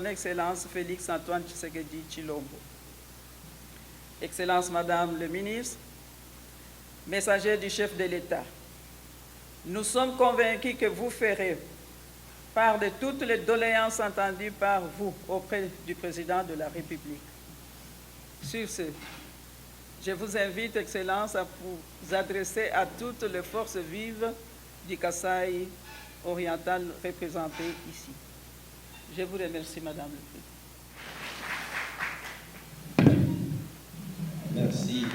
Excellence Félix Antoine Tshisekedi Tshilombo. Excellence Madame le Ministre, messager du chef de l'État, nous sommes convaincus que vous ferez part de toutes les doléances entendues par vous auprès du Président de la République. Sur ce, je vous invite, Excellence, à vous adresser à toutes les forces vives du Kasaï oriental représentées ici. Je vous remercie, Madame le Président. Merci.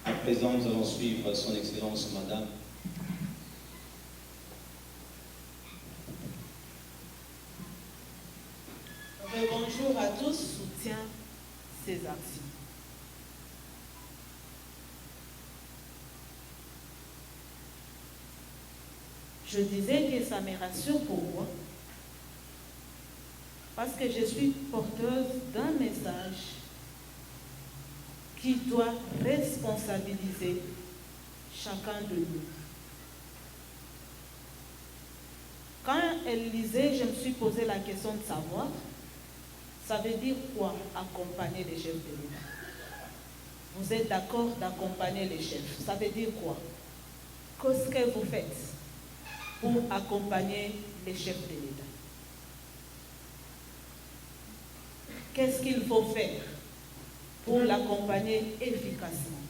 À présent, nous allons suivre Son Excellence, Madame. Bonjour à tous, soutient ces actions. Je disais que ça me rassure pour moi, parce que je suis porteuse d'un message qui doit responsabiliser chacun de nous. Quand elle lisait, je me suis posé la question de savoir, ça veut dire quoi accompagner les chefs de l'État? Vous êtes d'accord d'accompagner les chefs? Ça veut dire quoi? Qu'est-ce que vous faites pour accompagner les chefs de l'État? Qu'est-ce qu'il faut faire pour l'accompagner efficacement?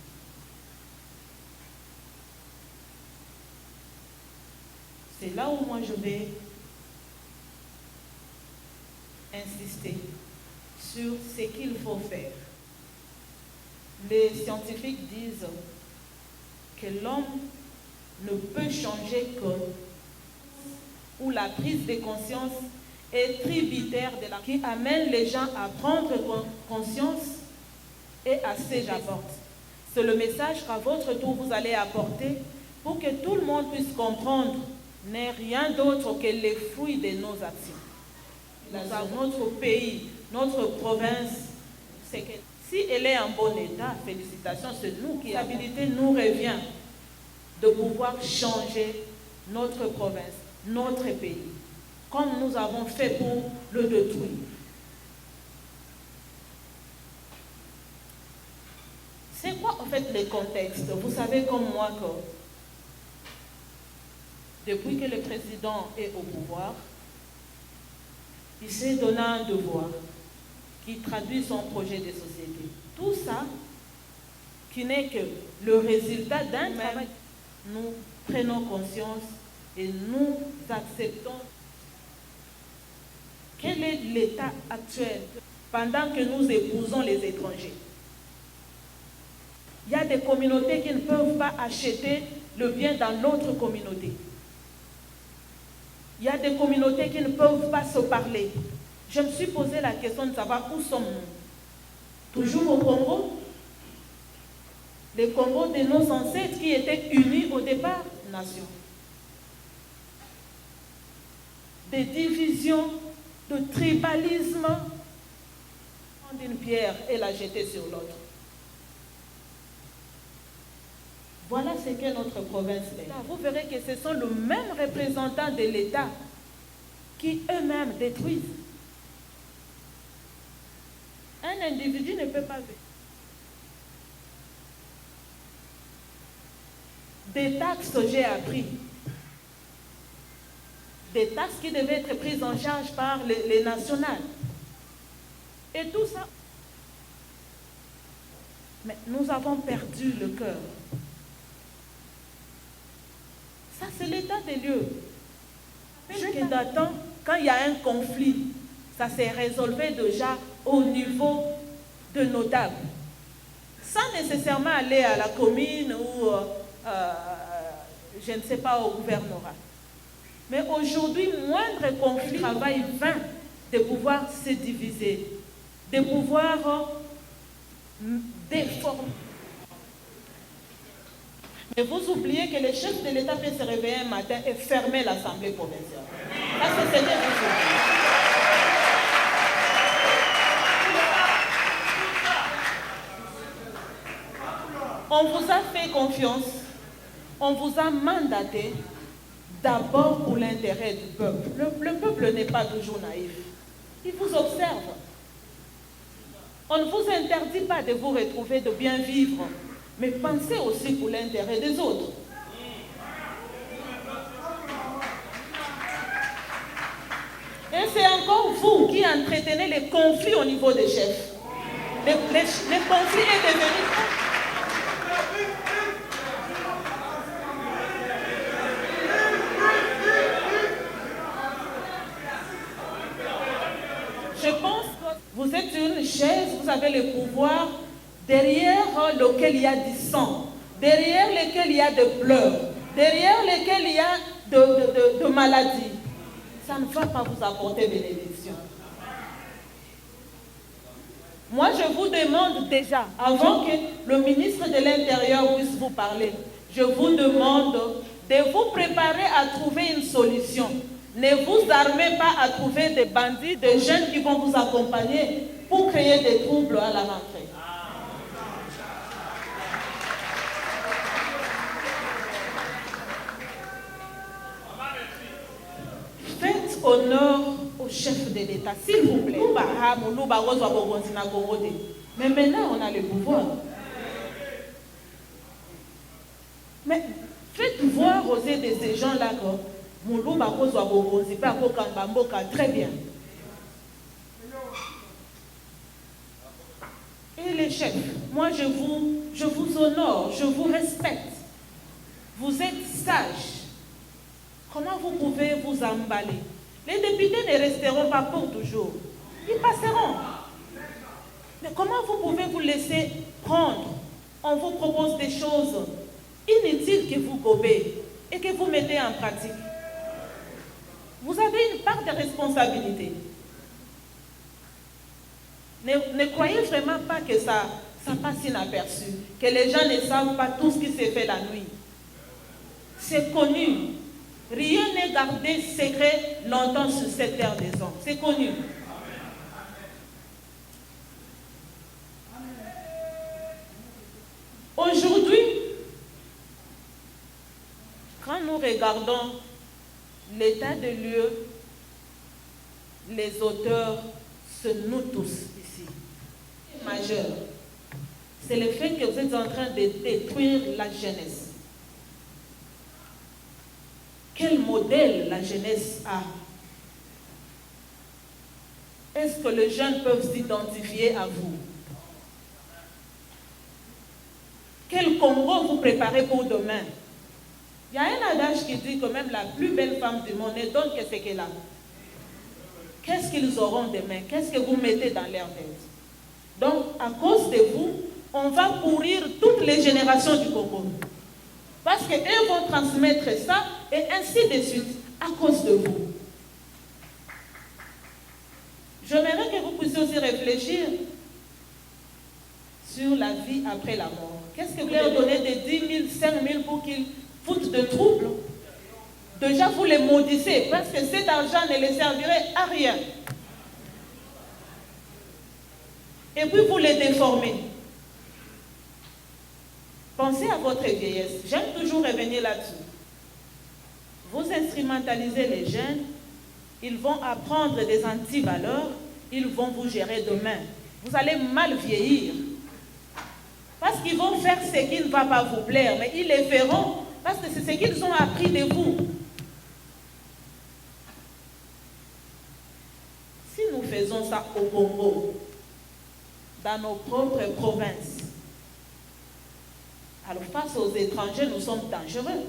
C'est là où moi je vais insister sur ce qu'il faut faire. Les scientifiques disent que l'homme ne peut changer que où la prise de conscience est tributaire de la qui amène les gens à prendre conscience et à s'apporter. C'est le message qu'à votre tour vous allez apporter pour que tout le monde puisse comprendre n'est rien d'autre que les fruits de nos actions. Notre pays, notre province, c'est que si elle est en bon état, félicitations, c'est nous qui l'habilité nous revient de pouvoir changer notre province, notre pays, comme nous avons fait pour le détruire. C'est quoi en fait le contexte? Vous savez comme moi que depuis que le président est au pouvoir, il s'est donné un devoir qui traduit son projet de société. Tout ça, qui n'est que le résultat d'un travail, nous prenons conscience et nous acceptons. Quel est l'état actuel pendant que nous épousons les étrangers? Il y a des communautés qui ne peuvent pas acheter le bien dans l'autre communauté. Il y a des communautés qui ne peuvent pas se parler. Je me suis posé la question de savoir où sommes-nous? Toujours au Congo? Le Congo de nos ancêtres qui étaient unis au départ, nation. Des divisions, de tribalisme, prendre une pierre et la jeter sur l'autre. Voilà ce que notre province est. Vous verrez que ce sont les mêmes représentants de l'État qui eux-mêmes détruisent. Un individu ne peut pas vivre. Des taxes, j'ai appris. Des taxes qui devaient être prises en charge par les nationales. Et tout ça. Mais nous avons perdu le cœur. Ça, c'est l'état des lieux. Jusqu'à datant, quand il y a un conflit, ça s'est résolu déjà au niveau de notables. Sans nécessairement aller à la commune ou, je ne sais pas, au gouvernorat. Mais aujourd'hui, moindre conflit, travail vain de pouvoir se diviser, de pouvoir déformer. Mais vous oubliez que le chef de l'État peut se réveiller un matin et fermer l'Assemblée provinciale. Parce que c'est bien vous oubliez. On vous a fait confiance, on vous a mandaté d'abord pour l'intérêt du peuple. Le peuple n'est pas toujours naïf. Il vous observe. On ne vous interdit pas de vous retrouver, de bien vivre, mais pensez aussi pour l'intérêt des autres. Et c'est encore vous qui entretenez les conflits au niveau des chefs. Les conflits est devenu... Je pense que vous êtes une chaise, vous avez le pouvoir derrière lequel il y a du sang, derrière lequel il y a des pleurs, derrière lequel il y a de maladies. Ça ne va pas vous apporter bénédiction. Moi, je vous demande déjà, avant que le ministre de l'Intérieur puisse vous parler, je vous demande de vous préparer à trouver une solution. Ne vous armez pas à trouver des bandits, des jeunes qui vont vous accompagner pour créer des troubles à la rentrée. Faites honneur au chef de l'État, s'il vous plaît. Mais maintenant, on a le pouvoir. Mais faites voir aux yeux de ces gens-là que très bien. Et les chefs, moi je vous honore, je vous respecte. Vous êtes sages. Comment vous pouvez vous emballer? Les députés ne resteront pas pour toujours. Ils passeront. Mais comment vous pouvez vous laisser prendre? On vous propose des choses inutiles que vous gobez et que vous mettez en pratique. Vous avez une part de responsabilité. Ne croyez vraiment pas que ça passe inaperçu, que les gens ne savent pas tout ce qui s'est fait la nuit. C'est connu. Rien n'est gardé secret longtemps sur cette terre des hommes. C'est connu. Aujourd'hui, quand nous regardons l'état de lieu, les auteurs, c'est nous tous ici. Majeur, c'est le fait que vous êtes en train de détruire la jeunesse. Quel modèle la jeunesse a? Est-ce que les jeunes peuvent s'identifier à vous? Quel Congo vous préparez pour demain? Il y a un adage qui dit que même la plus belle femme du monde ne donne que ce qu'elle a. Qu'est-ce qu'ils auront demain? Qu'est-ce que vous mettez dans leur tête? Donc, à cause de vous, on va pourrir toutes les générations du Congo. Parce qu'eux vont transmettre ça et ainsi de suite, à cause de vous. J'aimerais que vous puissiez aussi réfléchir sur la vie après la mort. Qu'est-ce que vous leur donnez de 10 000, 5 000 pour qu'ils foutent de troubles? Déjà, vous les maudissez parce que cet argent ne les servirait à rien. Et puis, vous les déformez. Pensez à votre vieillesse. J'aime toujours revenir là-dessus. Vous instrumentalisez les jeunes, ils vont apprendre des antivaleurs, ils vont vous gérer demain. Vous allez mal vieillir. Parce qu'ils vont faire ce qui ne va pas vous plaire, mais ils les verront parce que c'est ce qu'ils ont appris de vous. Si nous faisons ça au Congo, dans nos propres provinces, alors face aux étrangers, nous sommes dangereux.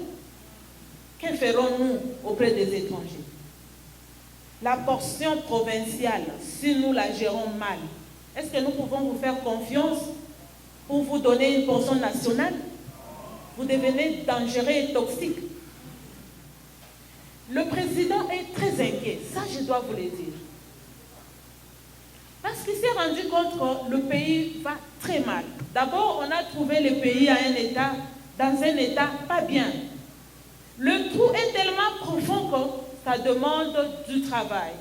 Que ferons-nous auprès des étrangers? La portion provinciale, si nous la gérons mal, est-ce que nous pouvons vous faire confiance pour vous donner une portion nationale? Vous devenez dangereux et toxique. Le président est très inquiet, ça je dois vous le dire. Parce qu'il s'est rendu compte que le pays va très mal. D'abord, on a trouvé le pays dans un état pas bien. Le trou est tellement profond que ça demande du travail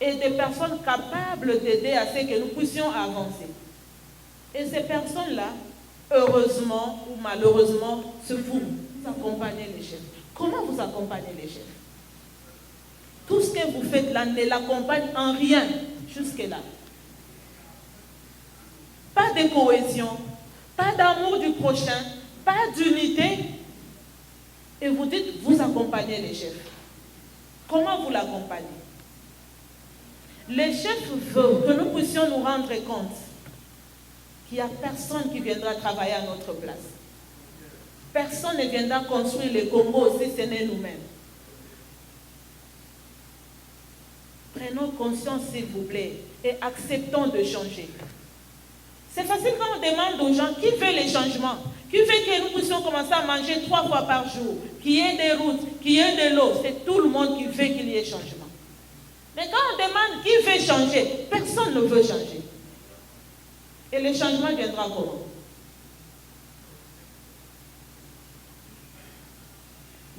et des personnes capables d'aider à ce que nous puissions avancer. Et ces personnes-là, heureusement ou malheureusement, se font accompagner les chefs. Comment vous accompagnez les chefs? Tout ce que vous faites là ne l'accompagne en rien jusque-là. Pas de cohésion, pas d'amour du prochain, pas d'unité. Et vous dites, vous accompagnez les chefs. Comment vous l'accompagnez? Les chefs veulent que nous puissions nous rendre compte qu'il n'y a personne qui viendra travailler à notre place. Personne ne viendra construire le Congo si ce n'est nous-mêmes. Prenons conscience, s'il vous plaît, et acceptons de changer. C'est facile quand on demande aux gens qui veut les changements, qui veut que nous puissions commencer à manger 3 fois par jour, qu'il y ait des routes, qu'il y ait de l'eau. C'est tout le monde qui veut qu'il y ait changement. Mais quand on demande qui veut changer, personne ne veut changer. Et le changement viendra comment?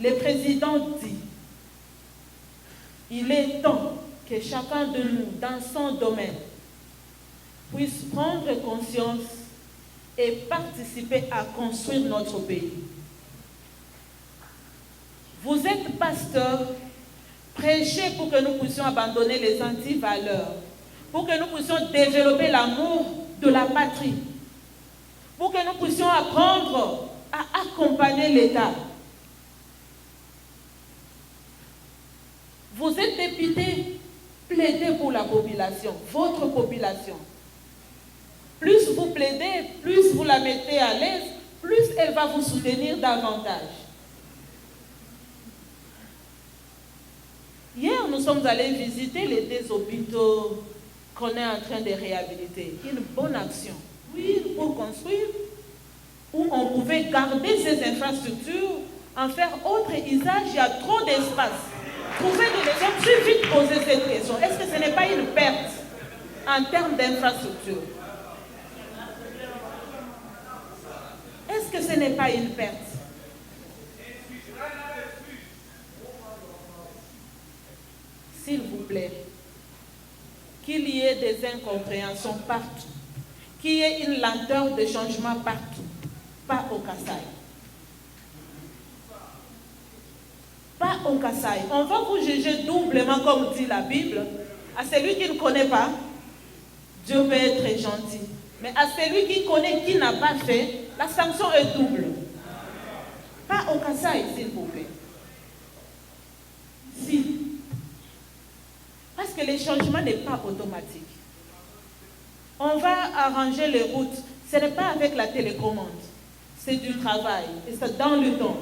Le président dit, il est temps que chacun de nous, dans son domaine, puisse prendre conscience et participer à construire notre pays. Vous êtes pasteur, prêchez pour que nous puissions abandonner les anti-valeurs, pour que nous puissions développer l'amour de la patrie, pour que nous puissions apprendre à accompagner l'État. Vous êtes député, plaidez pour la population, votre population. Plus vous plaidez, plus vous la mettez à l'aise, plus elle va vous soutenir davantage. Hier, nous sommes allés visiter les 2 hôpitaux qu'on est en train de réhabiliter. Une bonne action. Oui, pour construire, où on pouvait garder ces infrastructures, en faire autre usage, il y a trop d'espace. Trouvez des raisons. Je vais vite poser cette question. Est-ce que ce n'est pas une perte en termes d'infrastructure? Est-ce que ce n'est pas une perte? S'il vous plaît, qu'il y ait des incompréhensions partout, qu'il y ait une lenteur de changement partout, pas au Kasaï. Pas au Kasaï. On va vous juger doublement, comme dit la Bible. À celui qui ne connaît pas, Dieu peut être gentil. Mais à celui qui connaît, qui n'a pas fait, la sanction est double. Pas au Kasaï, s'il vous plaît. Si. Parce que le changement n'est pas automatique. On va arranger les routes. Ce n'est pas avec la télécommande. C'est du travail. Et c'est dans le temps.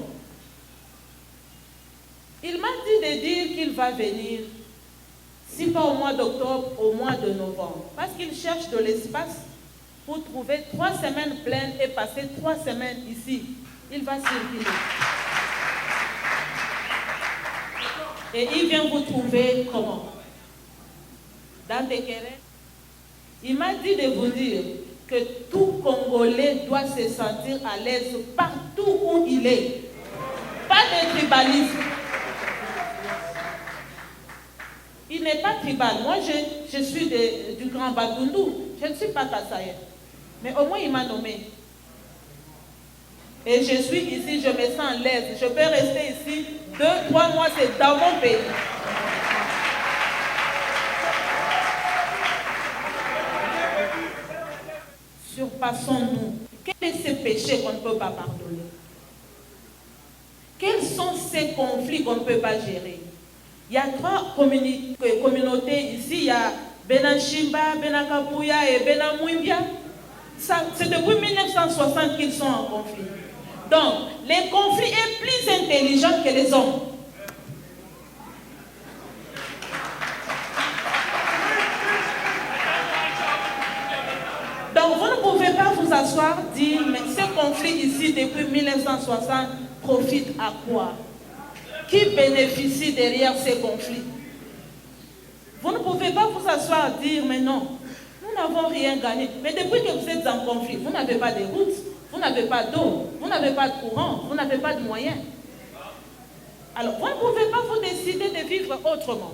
Il m'a dit de dire qu'il va venir, si pas au mois d'octobre, au mois de novembre. Parce qu'il cherche de l'espace pour trouver 3 semaines pleines et passer 3 semaines ici. Il va circuler. Et il vient vous trouver comment? Dans des querelles. Il m'a dit de vous dire que tout Congolais doit se sentir à l'aise partout où il est. Pas de tribalisme. Il n'est pas tribal. Moi, je suis du Grand Bandundu. Je ne suis pas Kassaïen. Mais au moins, il m'a nommé. Et je suis ici, je me sens à l'aise. Je peux rester ici 2-3 mois, c'est dans mon pays. Surpassons-nous. Quel est ce péché qu'on ne peut pas pardonner? Quels sont ces conflits qu'on ne peut pas gérer? Il y a 3 communautés ici. Il y a Benachimba, Benakapuya et Benamouimbia. C'est depuis 1960 qu'ils sont en conflit. Donc, le conflit est plus intelligent que les hommes. Donc, vous ne pouvez pas vous asseoir et dire, mais ce conflit ici depuis 1960 profite à quoi? Qui bénéficie derrière ces conflits? Vous ne pouvez pas vous asseoir et dire, mais non, nous n'avons rien gagné. Mais depuis que vous êtes en conflit, vous n'avez pas de routes, vous n'avez pas d'eau, vous n'avez pas de courant, vous n'avez pas de moyens. Alors, vous ne pouvez pas vous décider de vivre autrement.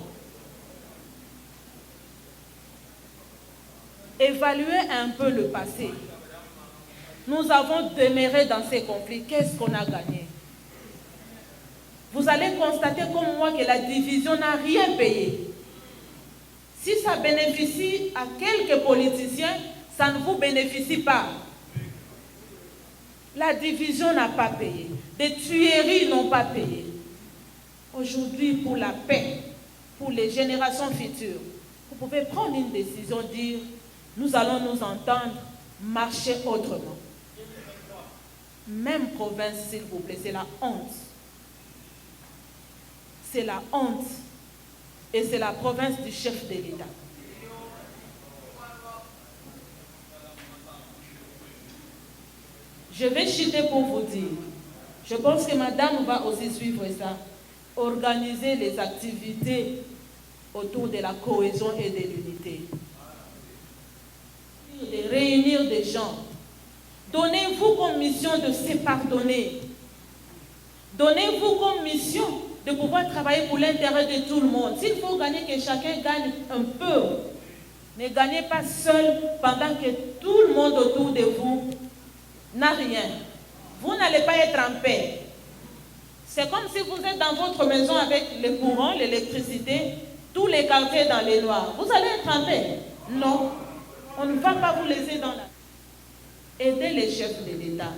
Évaluez un peu le passé. Nous avons demeuré dans ces conflits. Qu'est-ce qu'on a gagné? vous allez constater comme moi que la division n'a rien payé. Si ça bénéficie à quelques politiciens, ça ne vous bénéficie pas. La division n'a pas payé. Des tueries n'ont pas payé. Aujourd'hui, pour la paix, pour les générations futures, vous pouvez prendre une décision, dire, nous allons nous entendre, marcher autrement. Même province, s'il vous plaît, c'est la honte. C'est la honte. Et c'est la province du chef de l'État. Je vais chuter pour vous dire. Je pense que madame va aussi suivre ça. Organiser les activités autour de la cohésion et de l'unité. De réunir des gens. Donnez-vous comme mission de se pardonner. Donnez-vous comme mission de pouvoir travailler pour l'intérêt de tout le monde. S'il faut gagner, que chacun gagne un peu. Ne gagnez pas seul pendant que tout le monde autour de vous n'a rien. Vous n'allez pas être en paix. C'est comme si vous êtes dans votre maison avec le courant, l'électricité, tous les quartiers dans les noirs. Vous allez être en paix? Non. On ne va pas vous laisser dans la... Aidez les chefs de l'État.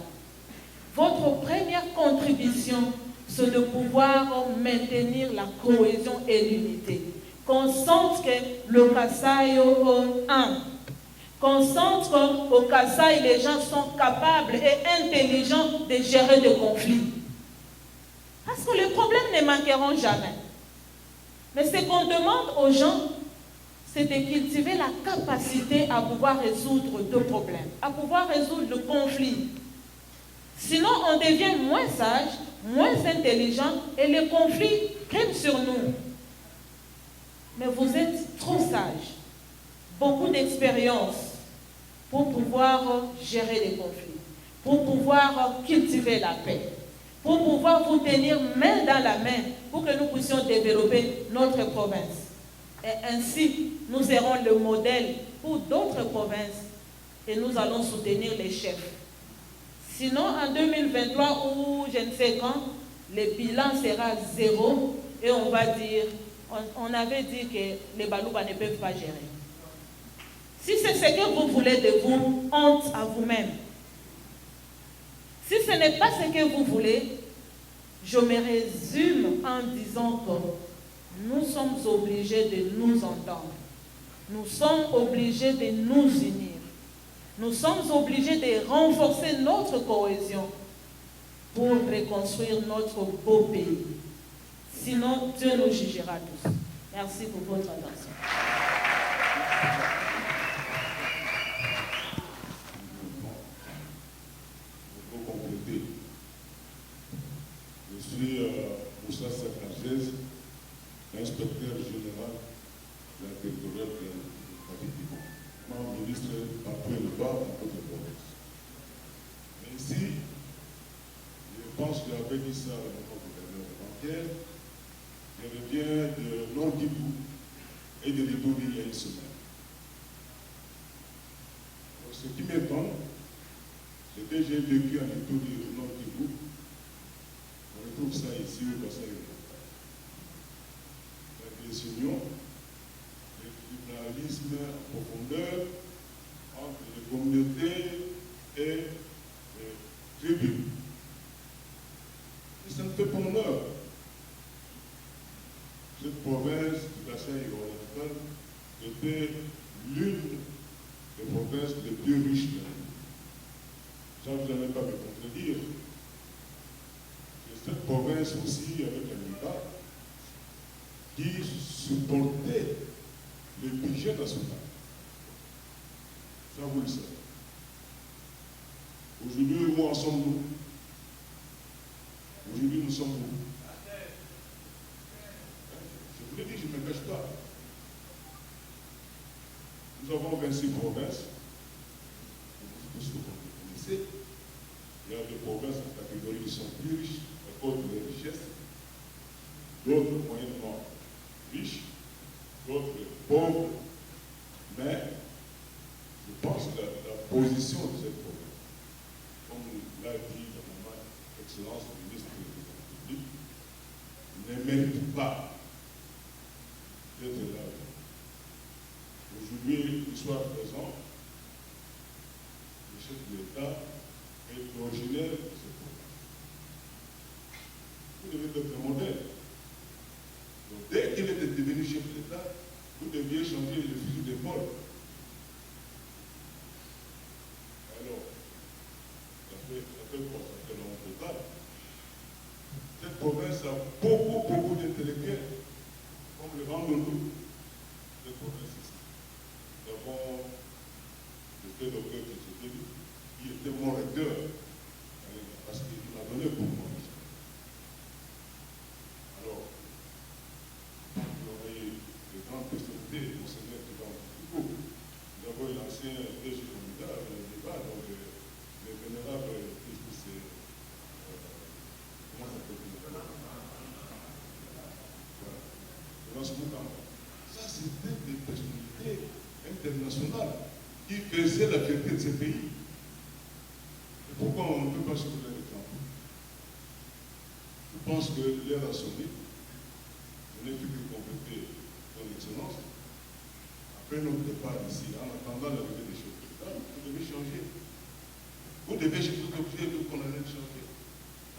Votre première contribution, c'est de pouvoir maintenir la cohésion et l'unité. Qu'on sente que le Kasaï est un. Qu'on sente qu'au Kasaï, les gens sont capables et intelligents de gérer des conflits. Parce que les problèmes ne manqueront jamais. Mais ce qu'on demande aux gens, c'est de cultiver la capacité à pouvoir résoudre deux problèmes, à pouvoir résoudre le conflit. Sinon, on devient moins sage, moins intelligent et les conflits prennent sur nous. Mais vous êtes trop sage, beaucoup d'expérience pour pouvoir gérer les conflits, pour pouvoir cultiver la paix, pour pouvoir vous tenir main dans la main pour que nous puissions développer notre province. Et ainsi, nous serons le modèle pour d'autres provinces et nous allons soutenir les chefs. Sinon, en 2023 ou je ne sais quand, le bilan sera zéro et on va dire, on avait dit que les Balouba ne peuvent pas gérer. Si c'est ce que vous voulez de vous, honte à vous-même. Si ce n'est pas ce que vous voulez, je me résume en disant que nous sommes obligés de nous entendre. Nous sommes obligés de nous unir. Nous sommes obligés de renforcer notre cohésion pour reconstruire notre beau pays. Sinon, Dieu nous jugera tous. Merci pour votre attention. Pour compléter, je suis Moussa Sakazez, inspecteur général de la territoriale de l'Habitement. Ministre après le bas dans notre province. Mais ici, je pense que j'avais dit ça à notre gouverneur bancaire, je reviens de Nord-Kivu et de Ritouri il y a une semaine. Donc, ce qui m'étonne, c'est que j'ai vécu en Ritouri au Nord-Kivu. On retrouve ça ici au Kasaï. La décision, le tribunalisme en profondeur entre les communautés et les tribus. Et ça me fait bonheur. Cette province du Kasaï oriental était l'une des provinces les plus riches de l'Inde. Ça, vous n'allez pas me contredire. C'est cette province aussi, avec un État, qui supportait le budget national. Ça, vous le savez. Aujourd'hui, où en sommes-nous? Aujourd'hui, nous sommes où? Je vous l'ai dit, je ne me cache pas. Nous avons 26 provinces. Tous que vous connaissez. Il y a des provinces en catégorie qui sont plus riches à cause de leurs richesses, d'autres moyennement riches, d'autres pauvres. Mais je pense que la position de cette province, comme l'a dit la maman, Excellence du ministre de la République, ne méritent pas d'être là. Aujourd'hui, l'histoire présente, le chef de l'État est originaire de ce province. Vous devez être modèle. Donc, dès qu'il était devenu chef de l'État, vous deviez changer le fusil d'épaule. Alors, ça fait quoi? Ça fait long total. Cette province a beaucoup d'intellectuels, comme le Grand Doudou. Cette province ici. Nous avons le père docteur qui était mon recteur, parce qu'il m'a donné beaucoup de choses. Alors, nous avons eu de grandes personnalités, le Seigneur qui va en beaucoup. Nous avons eu l'ancien DG candidat, le débat, donc le vénérable comment ça s'appelle? Ça, c'était des personnalités internationales qui faisaient la fierté de ces pays. Et pourquoi on ne peut pas suivre leur exemple? Je pense que l'heure a sonné. Je n'ai plus que compléter son excellence. Après notre départ ici, en attendant l'arrivée des chefs d'État, vous devez changer. Vous devez tout obligé de qu'on allait changer.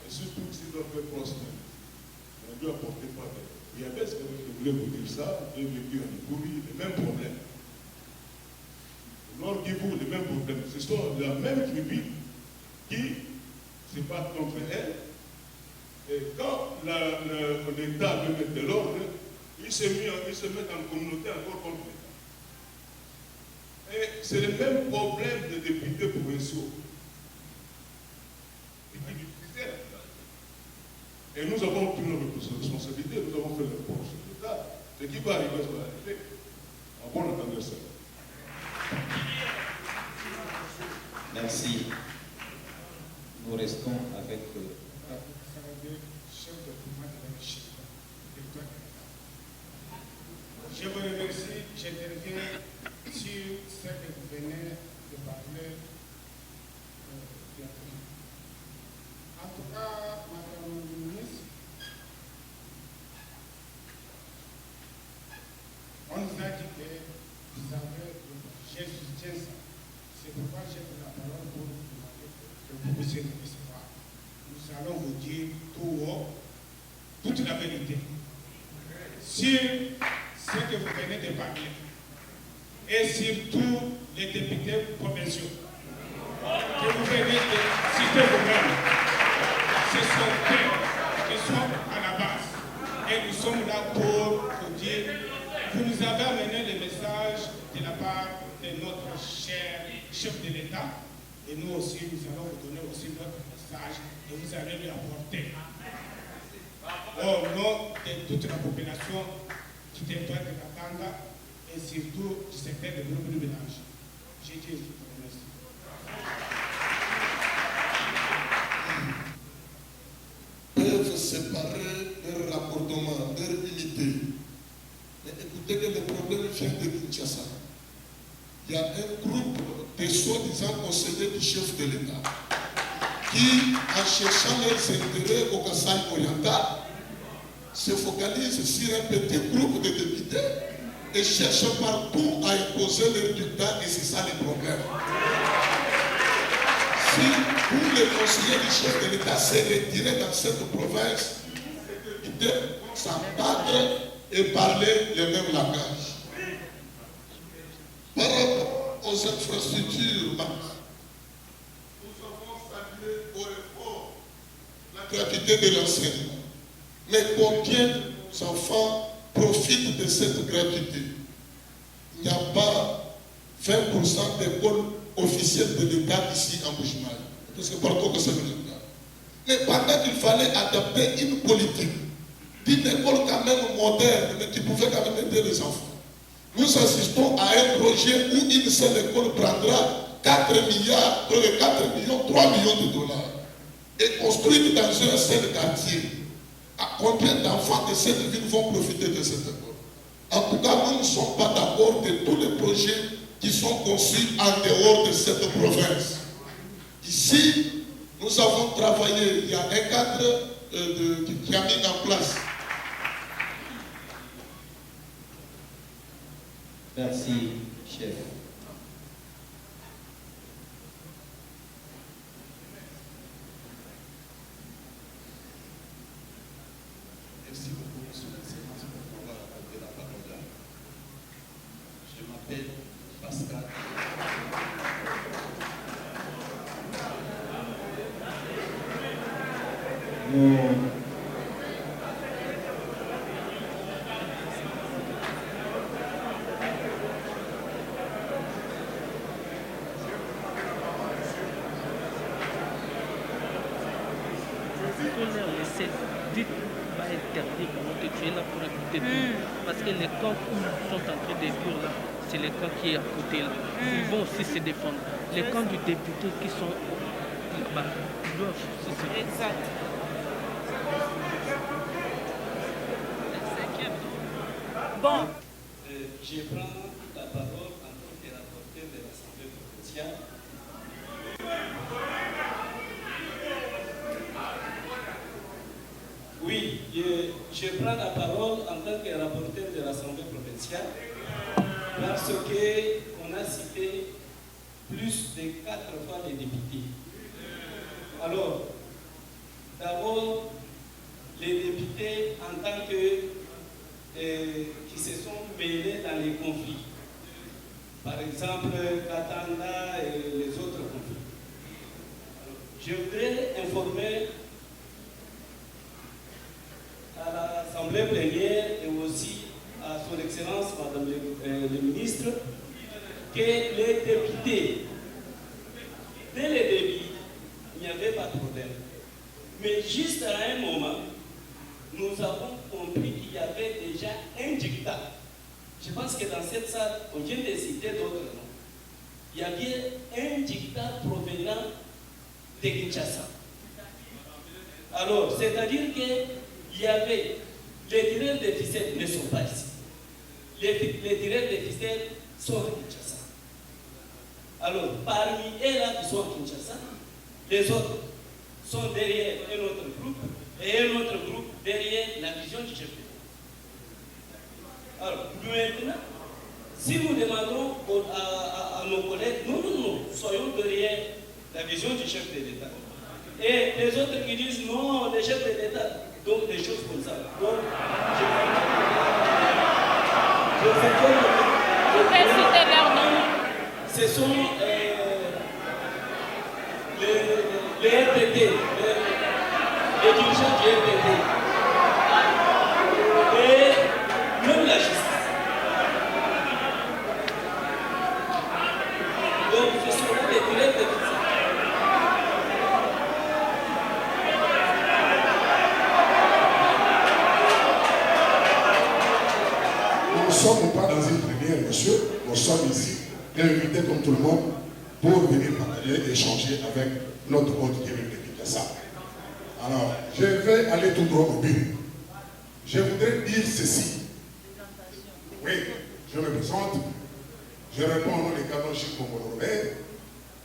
Et surtout que c'est doit faire prospère. On ne doit apporter pas d'aide. Il y avait ce que je voulais vous dire ça, j'ai vécu en Ikouri, les mêmes problèmes. Au Nord Kivu, les mêmes problèmes. Ce sont la même tribu qui se bat contre elle. Et quand l'État veut mettre de l'ordre, ils se mettent en communauté encore contre l'État. Et c'est le même problème des députés provinciaux. Et nous avons pris notre responsabilité, nous avons fait le rapport sur l'État. Ce qui va arriver, ça va arriver. En bon entendeur ça. Merci. Nous restons avec je vous remercie, j'interviens sur ce que vous venez de parler. En tout cas, Madame la ministre, on nous a dit que vous avez, je soutiens ça. C'est pourquoi j'ai pris la parole pour vous demander que vous puissiez nous recevoir. Nous allons vous dire tout haut, toute la vérité sur ce que vous venez de parler et surtout les députés provinciaux que vous venez de citer vous-même. Ce sont eux qui sont à la base et nous sommes là pour vous dire, vous nous avez amené le message de la part de notre cher chef de l'État et nous aussi, nous allons vous donner aussi notre message et vous allez lui apporter au nom de toute la population du territoire de Katanga et surtout du secteur de groupe de ménage. J'ai dit, je vous remercie. Peuvent séparer leur raccordement, leur unité. Mais écoutez que le problème vient de Kinshasa. Il y a un groupe de soi-disant conseillers du chef de l'État qui, en cherchant leurs intérêts au Kasaï oriental, se focalisent sur un petit groupe de députés et cherchent partout à imposer leur dictat, et c'est ça le problème. Si vous, les conseillers du chef de l'État, se retirez dans cette province, ils doivent s'en battre et parler le même langage. Par rapport aux infrastructures, nous avons salué au effort la gratuité de l'enseignement. Mais combien d'enfants profitent de cette gratuité? Il n'y a pas 20% d'écoles officielles de l'État ici en Bujimaï. Parce que partout que c'est le cas. Mais pendant qu'il fallait adapter une politique d'une école quand même moderne, mais qui pouvait quand même aider les enfants. Nous assistons à un projet où une seule école prendra 4 milliards, 4 millions, 3 millions de dollars et construite dans un seul quartier. À combien d'enfants de cette ville vont profiter de cette école? En tout cas, nous ne sommes pas d'accord de tous les projets qui sont conçus en dehors de cette province. Ici, nous avons travaillé, il y a un cadre qui a mis en place Merci, chef. Merci beaucoup, monsieur le président, pour m'avoir accordé la parole. Je m'appelle Pascal. Leur laisser vite va interdire pendant que tu es là pour écouter tout. Parce que les camps où ils sont en train de vivre là, c'est les camps qui est à côté là. Ils vont aussi se défendre. Les camps du député qui sont là-bas, ils doivent aussi se défendre. Exact. Bon, Je prends la parole en tant que rapporteur de l'Assemblée provinciale. Oui, je prends la parole en tant que rapporteur de l'Assemblée provinciale parce qu'on a cité plus de 4 fois les députés. Alors, d'abord, les députés en tant que qui se sont mêlés dans les conflits. Par exemple, Katanga et les autres conflits. Alors, je voudrais informer à l'Assemblée plénière et aussi à son Excellence, Madame le ministre, que les députés, dès le début, il n'y avait pas de problème. Mais juste à un moment, nous avons compris qu'il y avait déjà un dictat. Je pense que dans cette salle, on vient de citer d'autres noms. Il y avait un dictat provenant de Kinshasa. Alors, c'est-à-dire qu'il y avait les tireurs de ficelles ne sont pas ici. Les tireurs de ficelles sont à Kinshasa. Alors, parmi eux là qui sont à Kinshasa, les autres sont derrière un autre groupe et un autre groupe derrière la vision du chef d'État. Alors, maintenant, si nous demandons à nos collègues, non, soyons derrière la vision du chef de l'État. Et les autres qui disent non, le chef de l'État, donc des choses comme ça. Donc, je vous pouvez citer leur nom. Ce sont les RDT, les dirigeants du RDT. Et même la justice. Donc, ce sont les tireurs de ficelles. Nous ne sommes pas dans une première, monsieur. Nous sommes ici, invités comme tout le monde, pour venir partager et échanger avec notre auditeur de Kinshasa. Alors, je vais aller tout droit au but. Je voudrais dire ceci. Oui, je me présente. Je réponds au nom des Kadoshi Congolais,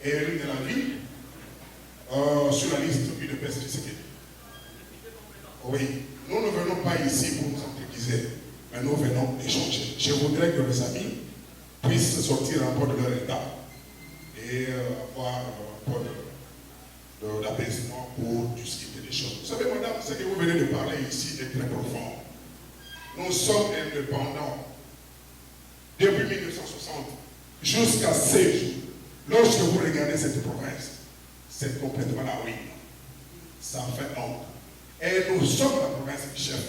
élu de la ville, sur la liste UDPS du Séquet. Oui, nous ne venons pas ici pour nous entrepriser, mais nous venons échanger. Je voudrais que les amis puissent sortir un peu de leur état et avoir un peu d'apaisement pour discuter des choses. Vous savez, madame, ce que vous venez de parler ici est très profond. Nous sommes indépendants depuis 1960 jusqu'à ces jours. Lorsque vous regardez cette province, c'est complètement la ruine. Ça fait honte. Et nous sommes la province du chef.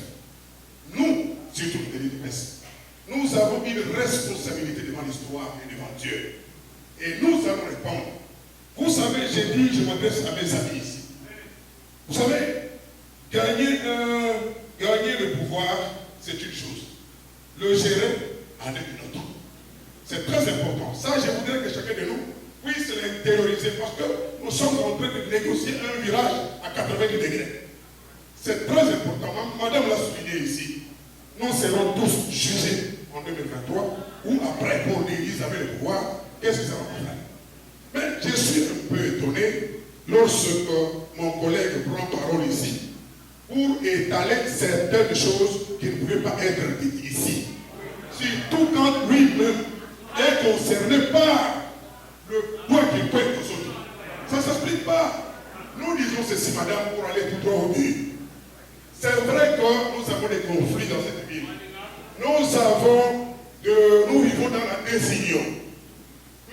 Nous, surtout les l'UDPS, nous avons une responsabilité devant l'histoire et devant Dieu. Et nous allons répondre. Vous savez, j'ai dit, je m'adresse à mes amis ici. Vous savez, gagner le pouvoir, c'est une chose. Le gérer en est une autre. C'est très important. Ça, je voudrais que chacun de nous puisse l'intérioriser parce que nous sommes en train de négocier un virage à 90 degrés. C'est très important. Madame l'a souligné ici. Nous serons tous jugés en 2023 ou après pour l'Église avec le pouvoir. Qu'est-ce que ça va faire? Mais je suis un peu étonné lorsque mon collègue prend parole ici pour étaler certaines choses qui ne pouvaient pas être dites ici. Surtout quand lui-même est concerné par le point qu'il peut être aux autres. Ça ne s'explique pas. Nous disons ceci, madame, pour aller tout droit au but. C'est vrai que nous avons des conflits dans cette ville. Nous vivons dans la désunion.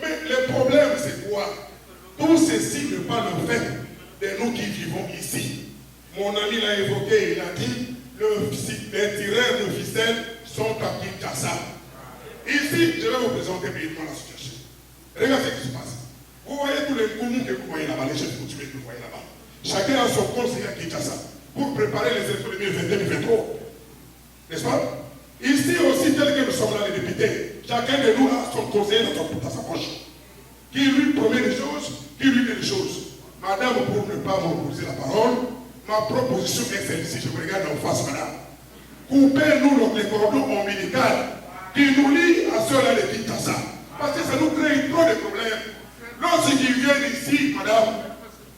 Mais le problème, c'est quoi? Tout ceci n'est pas le fait de nous qui vivons ici. Mon ami l'a évoqué, il a dit, les tireurs de ficelles sont à Kinshasa. Ici, je vais vous présenter brièvement la situation. Regardez ce qui se passe. Vous voyez tous les goumous que vous voyez là-bas, les chefs coutumiers que vous voyez là-bas. Chacun a son conseiller à Kinshasa pour préparer les élections de 2022-2023. N'est-ce pas? Ici aussi, tel que nous sommes là, les députés, chacun de nous a son conseiller dans sa poche. Qui lui promet des choses, qui lui dit des choses. Madame, pour ne pas m'opposer la parole, ma proposition est celle-ci. Je vous regarde en face, madame. Coupez-nous les cordons ombilicaux qui nous lient à ceux-là de Kinshasa. Parce que ça nous crée trop de problèmes. Lorsqu'ils viennent ici, madame,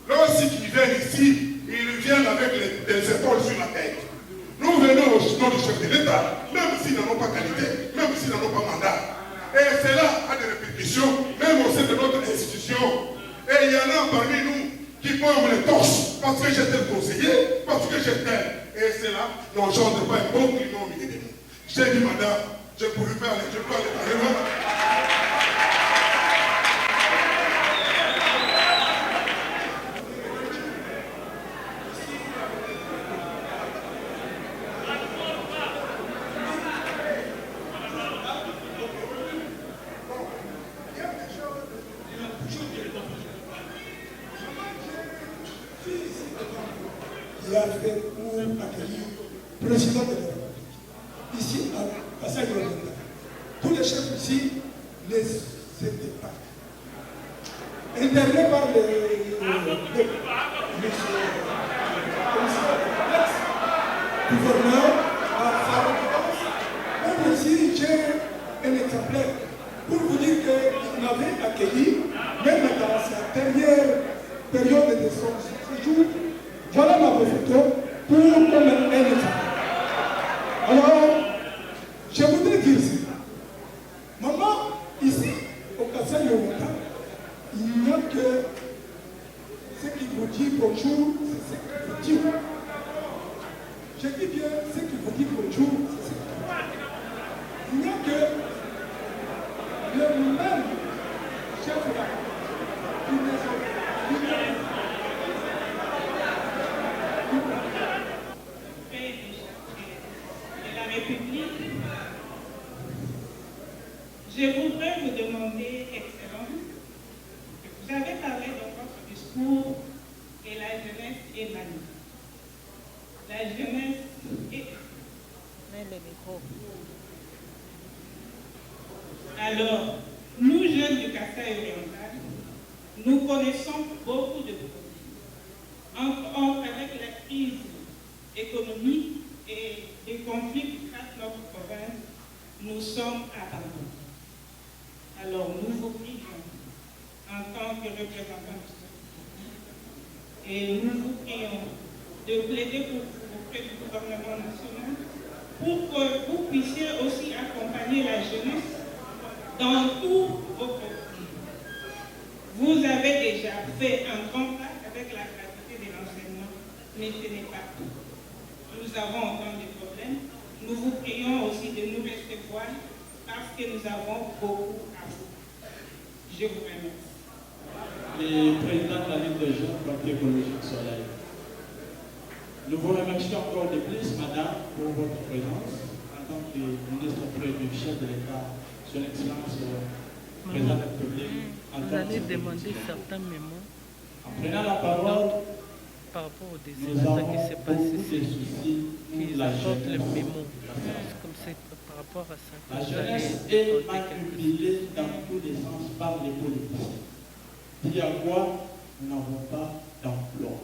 lorsqu'ils viennent ici, ils viennent avec des épaules sur la tête. Nous venons au nom du chef de l'État, même s'ils n'en ont pas qualité, même s'ils n'en ont pas mandat. Et cela a des répercussions, même au sein de notre institution. Et il y en a parmi nous qui forment les torches parce que j'étais le conseiller, parce que j'étais. Et cela n'engendre pas un bon climat au milieu de nous. J'ai dit, madame, je peux aller parler. Il a fait pour accueillir le président de la République. Ici, à Kassai-Grenada. Tous les chefs ici ne s'étaient pas. Interné par le gouverneur à sa résidence. Même ici, j'ai un exemplaire pour vous dire qu'il m'avait accueilli, même dans sa dernière période de son séjour. Voilà ma photo pour comme un exemple. Alors, je voudrais dire ça. Maman, ici, au Kassai-Grenada, il n'y a que ce qui vous dit bonjour, c'est ce qui vous dit. Je dis bien ce qui vous dit bonjour, c'est ce qui vous dit. Il n'y a que le même chef là qui ne je voudrais vous demander, Excellence, vous avez parlé dans votre discours que la jeunesse est manie. La jeunesse est... Alors, nous jeunes du Kassai-Oriental, nous connaissons beaucoup de problèmes. Encore avec la crise économique et les conflits qui frappent notre province, nous sommes abandonnés. Alors nous vous prions en tant que représentants et nous vous prions de plaider pour vous auprès du gouvernement national pour que vous puissiez aussi accompagner la jeunesse dans tous vos projets. Vous avez déjà fait un grand pas avec la gratuité de l'enseignement, mais ce n'est pas tout. Nous avons encore des problèmes. Nous vous prions aussi de nous recevoir parce que nous avons beaucoup à vous. Je vous remercie. Les présidents de la Ligue des jeunes Parti écologique Soleil. Nous vous remercions encore de plus, madame, pour votre présence en tant que ministre auprès du chef de l'État, son Excellence, président de la République. Vous allez demander certains mémoires. En prenant la parole, par rapport au désastre qui s'est passé, qu'ils apportent le mémo. Comme c'est par rapport à ça. La jeunesse est manipulée dans tous les sens par les politiciens. Dit à quoi nous n'avons pas d'emploi.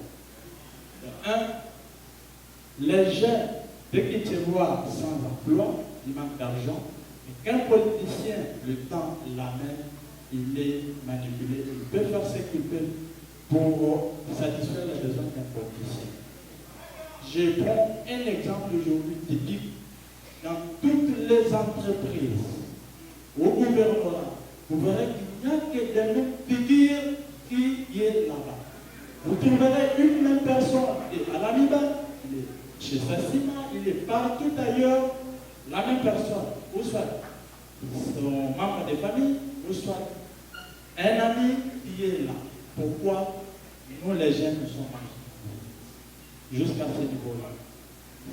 Les jeunes, dès qu'ils se voient sans emploi, ils manquent d'argent. Mais qu'un politicien, le temps l'amène, il est manipulé. Il peut faire ce qu'il peut pour satisfaire les besoins d'un politicien. Je prends un exemple aujourd'hui typique dans toutes les entreprises, au gouvernement, vous verrez qu'il n'y a que des mêmes figures qui y est là-bas. Vous trouverez une même personne à l'Amiba, il est chez Sassima, il est partout ailleurs, la même personne, ou soit son membre de famille, ou soit un ami qui est là. Pourquoi nous les jeunes nous sommes jusqu'à ce niveau-là?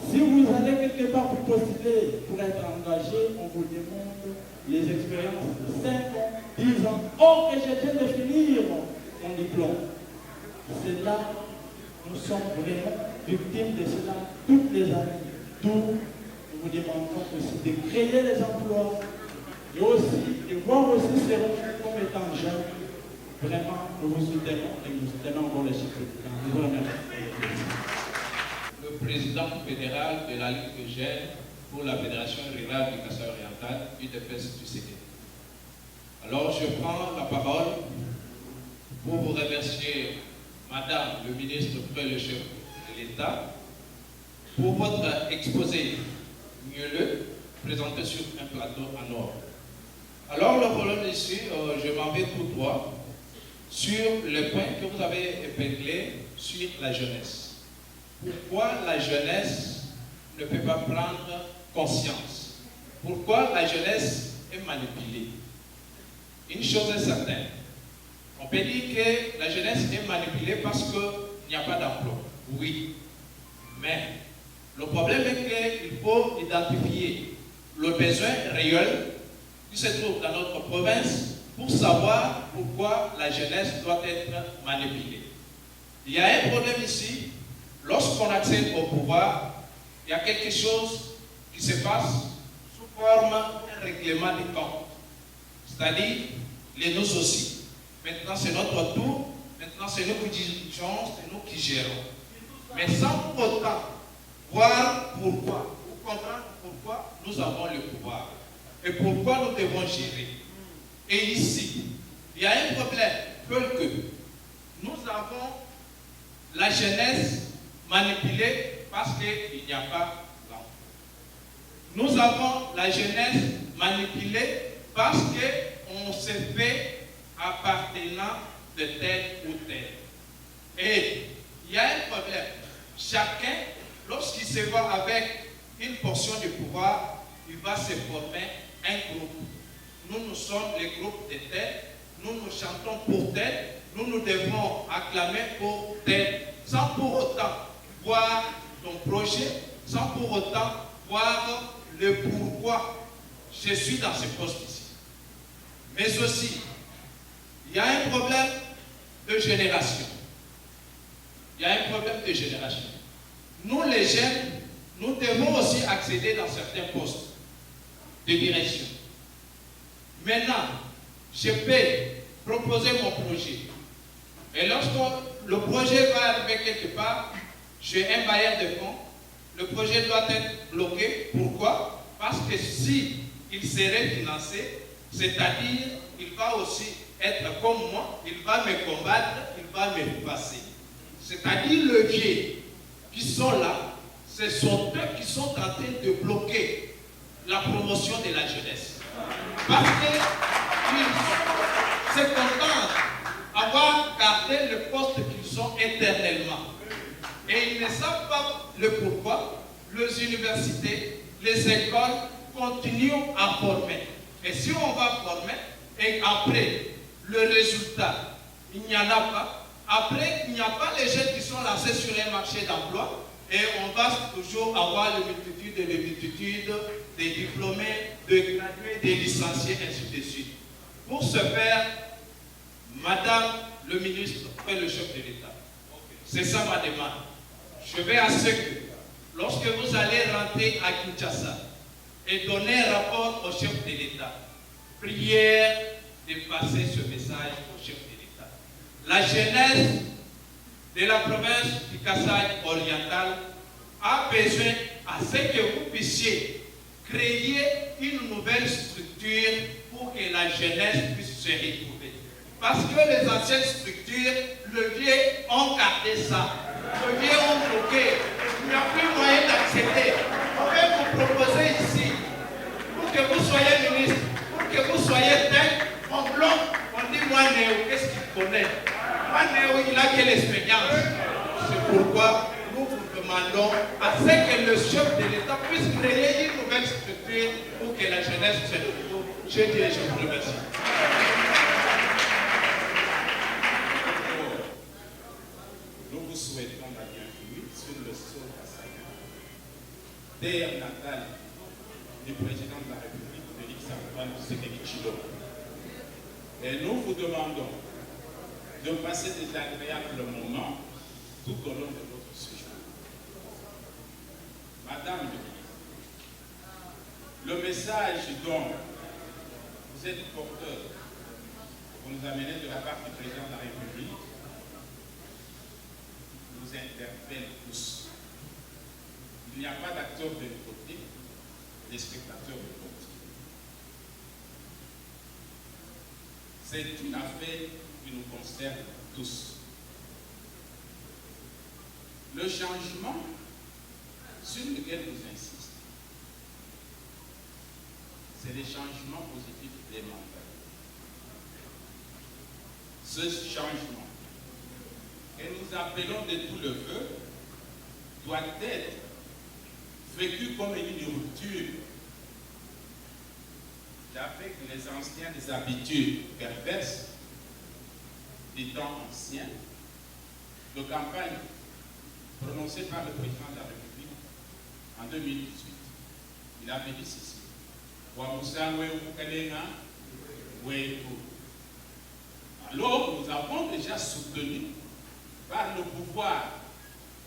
Si vous allez quelque part pour postuler, pour être engagé, on vous demande les expériences de 5 ans, 10 ans. Or que je viens de finir mon diplôme. C'est là nous sommes vraiment victimes de cela toutes les années. D'où nous vous demandons aussi de créer les emplois et aussi de voir aussi ces revenus comme étant jeunes. Vraiment, nous vous soutenons et nous soutenons encore les chefs. Je vous remercie. Le président fédéral de la Ligue de jeunes pour la Fédération rurale du Kasaï oriental, UDPS du CD. Alors, je prends la parole pour vous remercier, Madame le ministre auprès le chef de l'État, pour votre exposé mielleux présenté sur un plateau en or. Alors, le problème ici, je m'en vais tout droit sur le point que vous avez épinglé sur la jeunesse. Pourquoi la jeunesse ne peut pas prendre conscience? Pourquoi la jeunesse est manipulée? Une chose est certaine. On peut dire que la jeunesse est manipulée parce qu'il n'y a pas d'emploi. Oui. Mais le problème est qu'il faut identifier le besoin réel qui se trouve dans notre province pour savoir pourquoi la jeunesse doit être manipulée. Il y a un problème ici. Lorsqu'on accède au pouvoir, il y a quelque chose qui se passe sous forme d'un règlement de compte. C'est-à-dire, les nous aussi. Maintenant, c'est notre tour. Maintenant, c'est nous qui dirigeons, c'est nous qui gérons. Mais sans pour autant voir pourquoi, ou comprendre pourquoi nous avons le pouvoir et pourquoi nous devons gérer. Et ici, il y a un problème, que nous avons la jeunesse manipulée parce qu'il n'y a pas d'emploi. Nous avons la jeunesse manipulée parce qu'on se fait appartenant de tel ou tel. Et il y a un problème. Chacun, lorsqu'il se voit avec une portion de pouvoir, il va se former un groupe. Nous, nous sommes les groupes de tel, nous nous chantons pour tel, nous nous devons acclamer pour tel, sans pour autant voir ton projet, sans pour autant voir le pourquoi je suis dans ce poste ici. Mais aussi, il y a un problème de génération. Il y a un problème de génération. Nous, les jeunes, nous devons aussi accéder dans certains postes de direction. Maintenant, je peux proposer mon projet. Et lorsque le projet va arriver quelque part, j'ai un bailleur de fonds, le projet doit être bloqué. Pourquoi? Parce que si il serait financé, c'est-à-dire il va aussi être comme moi, il va me combattre, il va me passer. C'est-à-dire les leviers qui sont là, ce sont eux qui sont en train de bloquer la promotion de la jeunesse. Parce qu'ils se contentent d'avoir gardé le poste qu'ils ont éternellement. Et ils ne savent pas le pourquoi. Les universités, les écoles continuent à former. Et si on va former, et après, le résultat, il n'y en a pas. Après, il n'y a pas les jeunes qui sont lancés sur un marché d'emploi. Et on va toujours avoir les multitudes des diplômés, de gradués, des licenciés, ainsi de suite. Pour ce faire, Madame le ministre et le chef de l'État, c'est ça ma demande. Je vais à ce que, lorsque vous allez rentrer à Kinshasa et donner un rapport au chef de l'État, prière de passer ce message au chef de l'État. La jeunesse de la province du Kasaï oriental a besoin à ce que vous puissiez créer une nouvelle structure pour que la jeunesse puisse se retrouver. Parce que les anciennes structures, le vieux ont gardé ça. Le vieux ont bloqué. Il n'y a plus moyen d'accéder. On va vous proposer ici soyez ministre, pour que vous soyez tête, on bloque, on dit moi Néo, qu'est-ce qu'il connaît? Moi Néo, il a quelle expérience? C'est pourquoi nous vous demandons à ce que le chef de l'État puisse créer une nouvelle structure pour que la jeunesse se retrouve. Je dis et je vous remercie. Nous vous souhaitons la bienvenue sur le sol assaillant, terre natale du président de la République, Félix Antoine Tshisekedi Tshilombo. Et nous vous demandons de passer des agréables moments tout au long de votre séjour. Madame le message dont vous êtes porteur, vous nous amenez de la part du président de la République, nous interpelle tous. Il n'y a pas d'acteurs de côté, des spectateurs de côté. C'est une affaire qui nous concerne tous. Le changement sur lequel vous insistez, c'est les changements positifs élémentaires. Ce changement que nous appelons de tout le feu doit être vécu comme une rupture avec les anciennes habitudes perverses des temps anciens de campagne prononcée par le président de la République en 2018. Il avait dit ceci. Alors, nous avons déjà soutenu par le pouvoir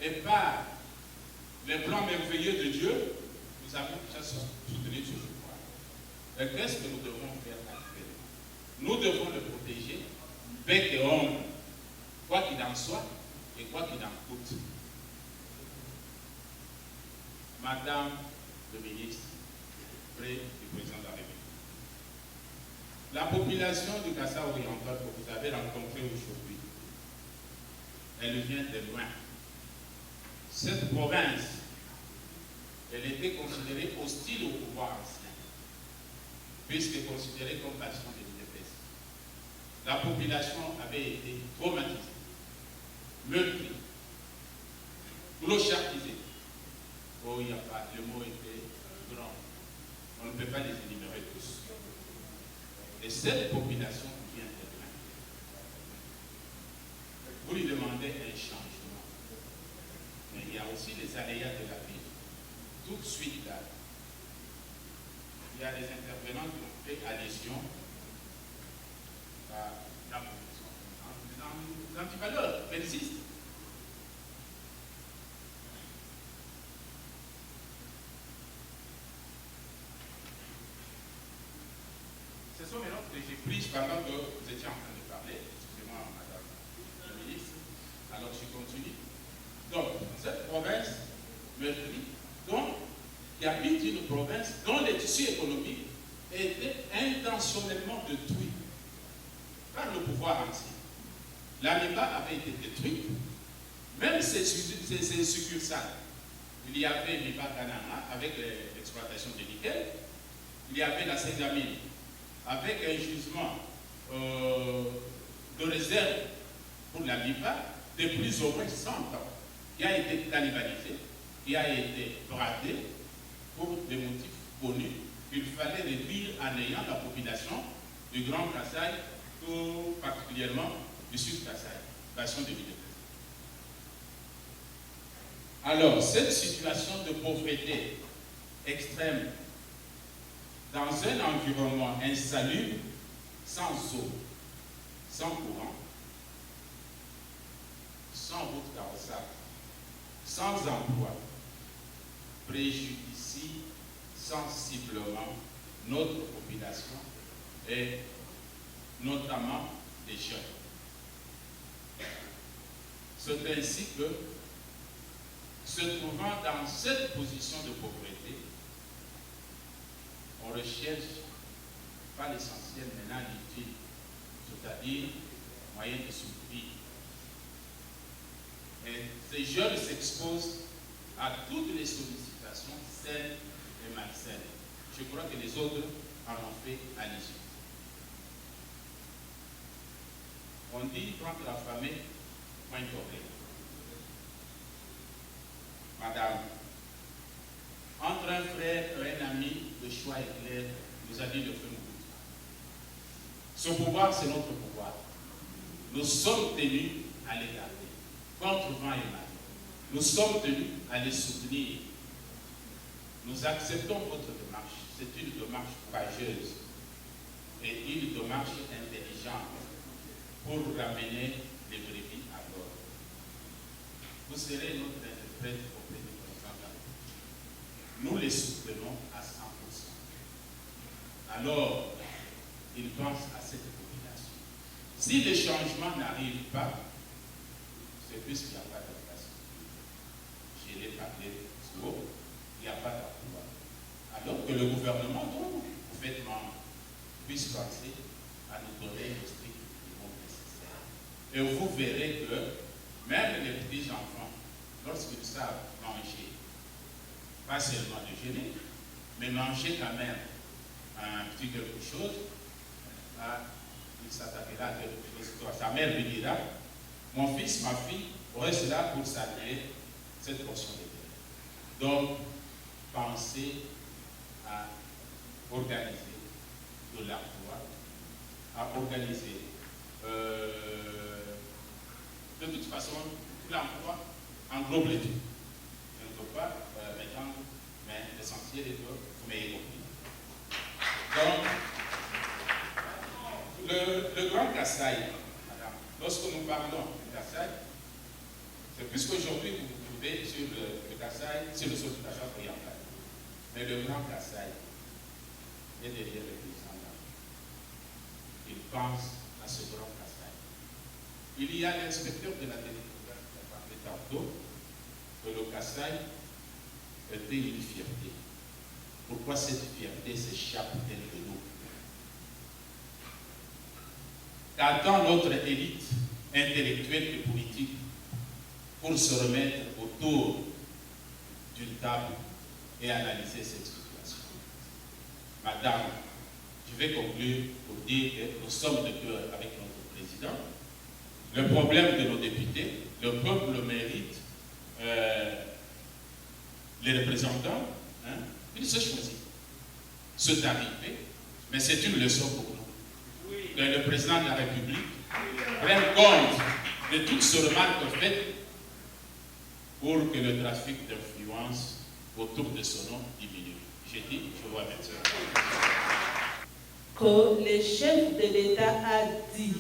et par les plans merveilleux de Dieu, nous avons déjà soutenu ce pouvoir. Et qu'est-ce que nous devons faire actuellement? Nous devons le protéger, bec et ombre, quoi qu'il en soit et quoi qu'il en coûte. Madame le ministre, près du président de la République, la population du Kassai oriental que vous avez rencontrée aujourd'hui, elle vient de loin. Cette province, elle était considérée hostile au pouvoir ancien, puisque considérée comme bastion de l'UDPS. La population avait été traumatisée, meurtrie, clochartisée. Oh, il n'y a pas, le mot était grand. On ne peut pas les énumérer tous. Et cette population vient de loin. Vous lui demandez un changement. Mais il y a aussi les aléas de la vie. Tout de suite là, il y a des intervenants qui ont fait adhésion à la population. L'antivaleur persiste. Ce sont les notes que j'ai prises pendant que vous étiez en train de parler. Excusez-moi, madame la ministre. Alors, je continue. Donc, cette province meurtrie, qui habite une province dont les tissus économiques étaient intentionnellement détruits par le pouvoir ancien. L'AMIBA avait été détruite, même ses succursales. Il y avait l'IBA Kanama avec l'exploitation de nickel, il y avait la Ségamine avec un gisement de réserve pour la LIBA de plus ou moins 100 ans, qui a été cannibalisé, qui a été braqué pour des motifs connus qu'il fallait réduire en ayant la population du Grand Kassai, ou particulièrement du Sud Kassai, bastion de l'UDPS. Alors, cette situation de pauvreté extrême dans un environnement insalubre, sans eau, sans courant, sans route carrossable, sans emploi, préjudicie sensiblement notre population et notamment les jeunes. C'est ainsi que, se trouvant dans cette position de pauvreté, on recherche pas l'essentiel maintenant l'utile, c'est-à-dire moyen de survie. Et ces jeunes s'exposent à toutes les sollicitations saines et malsaines. Je crois que les autres en ont fait allusion. On dit quand affamé, point d'oreille. Madame, entre un frère et un ami, le choix est clair, nous a dit le feu. Ce pouvoir, c'est notre pouvoir. Nous sommes tenus à les garder, contre vent et marée. Nous sommes tenus à les soutenir. Nous acceptons votre démarche. C'est une démarche courageuse et une démarche intelligente pour ramener les brebis à bord. Vous serez notre interprète auprès du président de la République. Nous les soutenons à 100%. Alors, ils pensent à cette population. Si les changements n'arrivent pas, c'est puisqu'il n'y a pas de place. Je l'ai parlé tout haut, il n'y a pas d'emploi. Alors que le gouvernement, dont vous faites membre, puisse penser à nous donner le strict minimum nécessaire. Et vous verrez que même les petits-enfants, lorsqu'ils savent manger, pas seulement déjeuner, mais manger quand même un petit quelque chose, il s'attaquera à quelque chose. Sa mère lui dira, mon fils, ma fille, reste là pour saluer cette portion de terre. Donc, pensez à organiser de l'emploi, à organiser. De toute façon, l'emploi englobe les deux. Je ne peux pas m'étendre, mais l'essentiel est que vous m'ayez compris. Donc, le Grand Kasaï, madame, lorsque nous parlons du Kasaï, c'est plus qu'aujourd'hui vous vous trouvez sur le Kasaï, sur le sol du Kasaï oriental. Mais le Grand Kasaï est derrière le président. Il pense à ce Grand Kasaï. Il y a l'inspecteur de la découverte qui a parlé tantôt que le Kasaï était une fierté. Pourquoi cette fierté s'échappe-t-elle de nous? Qu'attend notre élite intellectuelle et politique pour se remettre autour d'une table et analyser cette situation? Madame, je vais conclure pour dire que nous sommes de cœur avec notre président. Le problème de nos députés, le peuple mérite les représentants, ils se choisissent. C'est arrivé, mais c'est une leçon pour nous. Que le président de la République prenne compte de toutes ces remarques faites pour que le trafic d'influence autour de son nom diminue. J'ai dit, je vous remercie. Que le chef de l'État a dit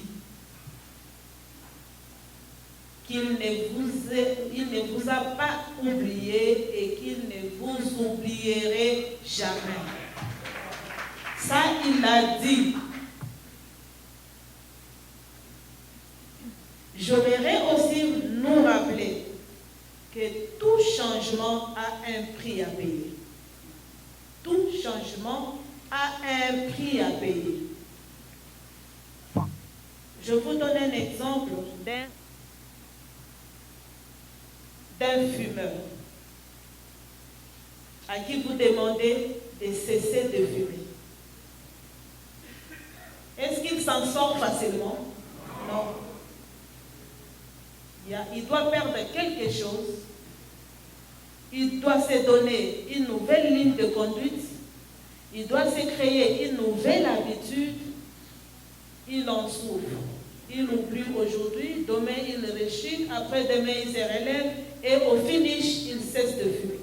qu'il ne vous a pas oublié et qu'il ne vous oublierait jamais. Ça, il l'a dit. J'aimerais aussi nous rappeler que tout changement a un prix à payer. Tout changement a un prix à payer. Je vous donne un exemple d'un fumeur à qui vous demandez de cesser de fumer. Est-ce qu'il s'en sort facilement? Non. Il doit perdre quelque chose. Il doit se donner une nouvelle ligne de conduite. Il doit se créer une nouvelle habitude. Il en souffre. Il oublie aujourd'hui, demain il rechute, après-demain il se relève et au finish il cesse de fumer.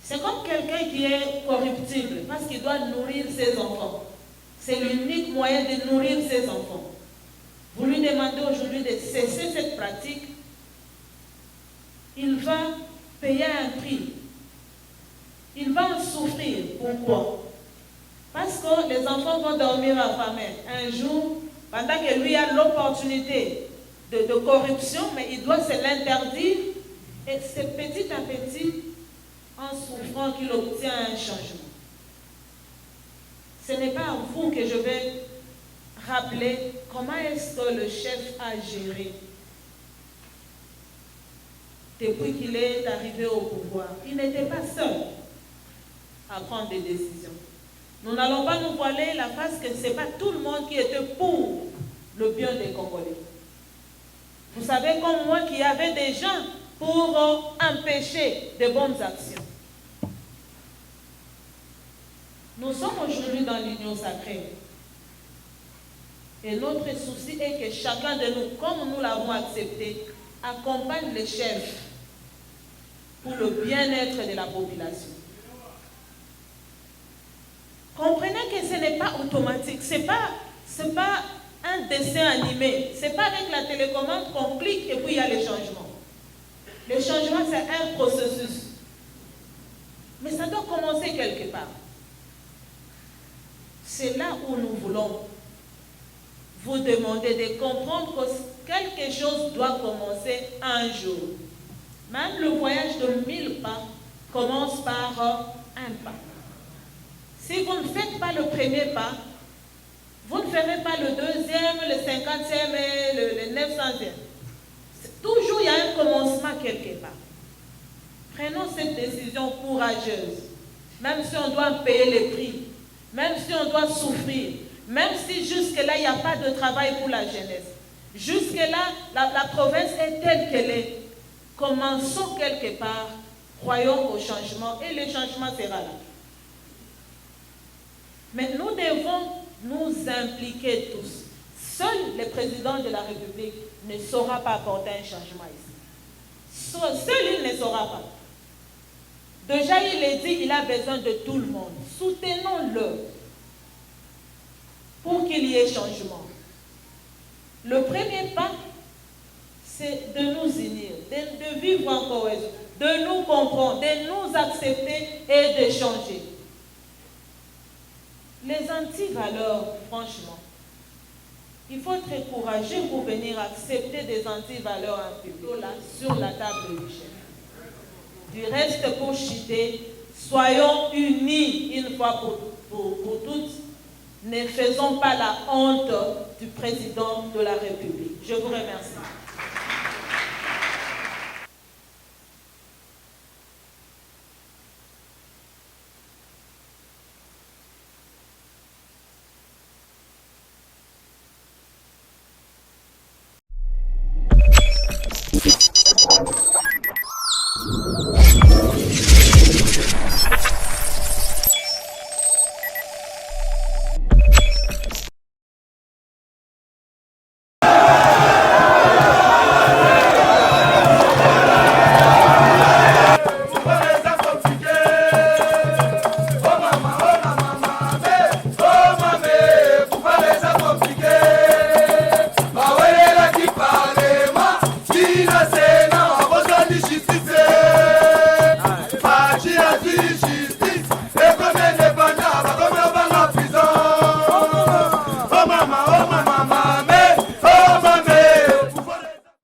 C'est comme quelqu'un qui est corruptible parce qu'il doit nourrir ses enfants. C'est l'unique moyen de nourrir ses enfants. Vous lui demandez aujourd'hui de cesser cette pratique, il va payer un prix. Il va en souffrir. Pourquoi? Parce que les enfants vont dormir affamés. Un jour, pendant que lui a l'opportunité de corruption, mais il doit se l'interdire. Et c'est petit à petit, en souffrant, qu'il obtient un changement. Ce n'est pas à vous que je vais rappeler comment est-ce que le chef a géré depuis qu'il est arrivé au pouvoir. Il n'était pas seul à prendre des décisions. Nous n'allons pas nous voiler la face que ce n'est pas tout le monde qui était pour le bien des Congolais. Vous savez comme moi qu'il y avait des gens pour empêcher de bonnes actions. Nous sommes aujourd'hui dans l'union sacrée. Et notre souci est que chacun de nous, comme nous l'avons accepté, accompagne les chefs pour le bien-être de la population. Comprenez que ce n'est pas automatique, ce n'est pas un dessin animé, ce n'est pas avec la télécommande qu'on clique et puis il y a les changements. Le changement, c'est un processus. Mais ça doit commencer quelque part. C'est là où nous voulons vous demander de comprendre que quelque chose doit commencer un jour. Même le voyage de 1000 pas commence par un pas. Si vous ne faites pas le premier pas, vous ne ferez pas le deuxième, le 50e et le 900e. Toujours il y a un commencement quelque part. Prenons cette décision courageuse. Même si on doit payer les prix, même si on doit souffrir, même si jusque-là il n'y a pas de travail pour la jeunesse. Jusque-là, la province est telle qu'elle est. Commençons quelque part, croyons au changement et le changement sera là. Mais nous devons nous impliquer tous. Seul le président de la République ne saura pas apporter un changement ici. Seul il ne saura pas. Déjà, il est dit, il a besoin de tout le monde. Soutenons-le pour qu'il y ait changement. Le premier pas, c'est de nous unir, de vivre en cohésion, de nous comprendre, de nous accepter et de changer. Les antivaleurs, franchement, il faut être courageux pour venir accepter des antivaleurs en public, là, sur la table du chef. Du reste, pour chuter, soyons unis une fois pour toutes. Ne faisons pas la honte du président de la République. Je vous remercie.